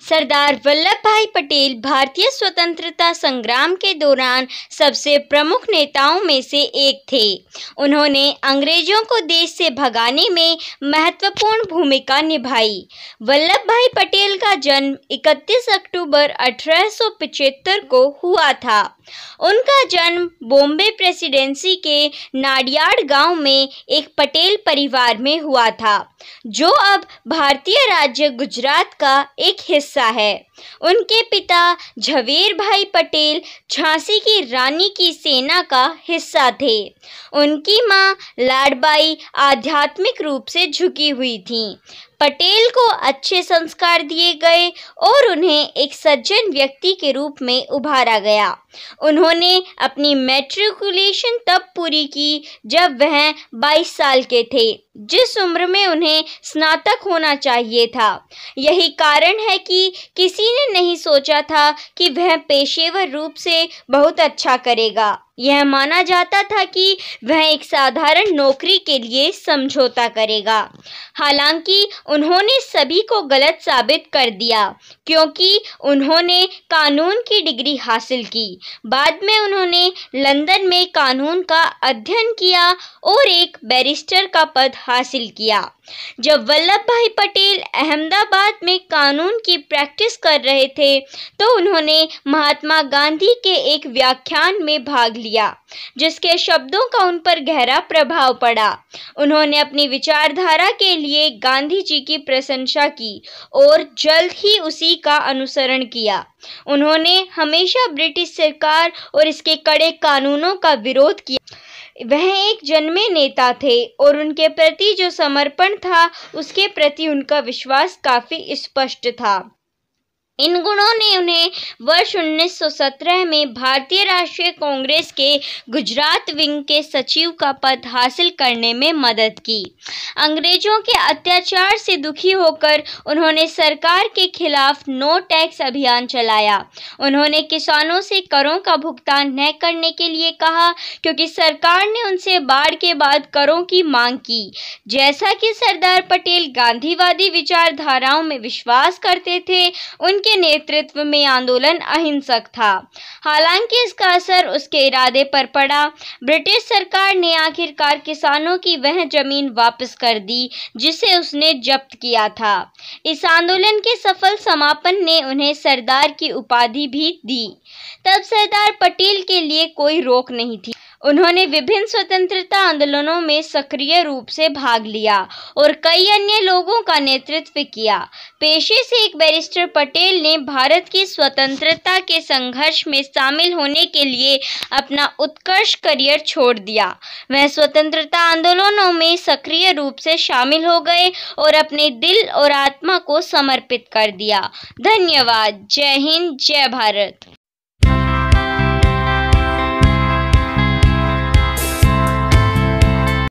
सरदार वल्लभ भाई पटेल भारतीय स्वतंत्रता संग्राम के दौरान सबसे प्रमुख नेताओं में से एक थे। उन्होंने अंग्रेजों को देश से भगाने में महत्वपूर्ण भूमिका निभाई। वल्लभ भाई पटेल का जन्म 31 अक्टूबर 1875 को हुआ था। उनका जन्म बॉम्बे प्रेसिडेंसी के नाडियाड गांव में एक पटेल परिवार में हुआ था, जो अब भारतीय राज्य गुजरात का एक हिस्सा है। उनके पिता झवेर भाई पटेल झांसी की रानी की सेना का हिस्सा थे। उनकी मां लाडबाई आध्यात्मिक रूप से झुकी हुई थीं। पटेल को अच्छे संस्कार दिए गए और उन्हें एक सज्जन व्यक्ति के रूप में उभारा गया। उन्होंने अपनी मैट्रिकुलेशन तब पूरी की जब वह 22 साल के थे, जिस उम्र में उन्हें स्नातक होना चाहिए था। यही कारण है कि किसी ने नहीं सोचा था कि वह पेशेवर रूप से बहुत अच्छा करेगा। यह माना जाता था कि वह एक साधारण नौकरी के लिए समझौता करेगा। हालांकि उन्होंने सभी को गलत साबित कर दिया, क्योंकि उन्होंने कानून की डिग्री हासिल की। बाद में उन्होंने लंदन में कानून का अध्ययन किया और एक बैरिस्टर का पद हासिल किया। जब वल्लभ भाई पटेल अहमदाबाद में कानून की प्रैक्टिस कर रहे थे, तो उन्होंने महात्मा गांधी के एक व्याख्यान में भाग लिया, जिसके शब्दों का उन पर गहरा प्रभाव पड़ा। उन्होंने अपनी विचारधारा के लिए गांधी जी की प्रशंसा की और जल्द ही उसी का अनुसरण किया। उन्होंने हमेशा ब्रिटिश सरकार और इसके कड़े कानूनों का विरोध किया। वह एक जन्मे नेता थे और उनके प्रति जो समर्पण था, उसके प्रति उनका विश्वास काफी स्पष्ट था। इन गुणों ने उन्हें वर्ष 1917 में भारतीय राष्ट्रीय कांग्रेस के गुजरात विंग के सचिव का पद हासिल करने में मदद की। अंग्रेजों के अत्याचार से दुखी होकर उन्होंने सरकार के खिलाफ नो टैक्स अभियान चलाया। उन्होंने किसानों से करों का भुगतान न करने के लिए कहा, क्योंकि सरकार ने उनसे बाढ़ के बाद करों की मांग की। जैसा कि सरदार पटेल गांधीवादी विचारधाराओं में विश्वास करते थे, उनके नेतृत्व में आंदोलन अहिंसक था। हालांकि इसका असर उसके इरादे पर पड़ा। ब्रिटिश सरकार ने आखिरकार किसानों की वह जमीन वापस कर दी जिसे उसने जब्त किया था। इस आंदोलन के सफल समापन ने उन्हें सरदार की उपाधि भी दी। तब सरदार पटेल के लिए कोई रोक नहीं थी। उन्होंने विभिन्न स्वतंत्रता आंदोलनों में सक्रिय रूप से भाग लिया और कई अन्य लोगों का नेतृत्व किया। पेशे से एक बैरिस्टर, पटेल ने भारत की स्वतंत्रता के संघर्ष में शामिल होने के लिए अपना उत्कृष्ट करियर छोड़ दिया। वह स्वतंत्रता आंदोलनों में सक्रिय रूप से शामिल हो गए और अपने दिल और आत्मा को समर्पित कर दिया। धन्यवाद। जय हिंद, जय भारत।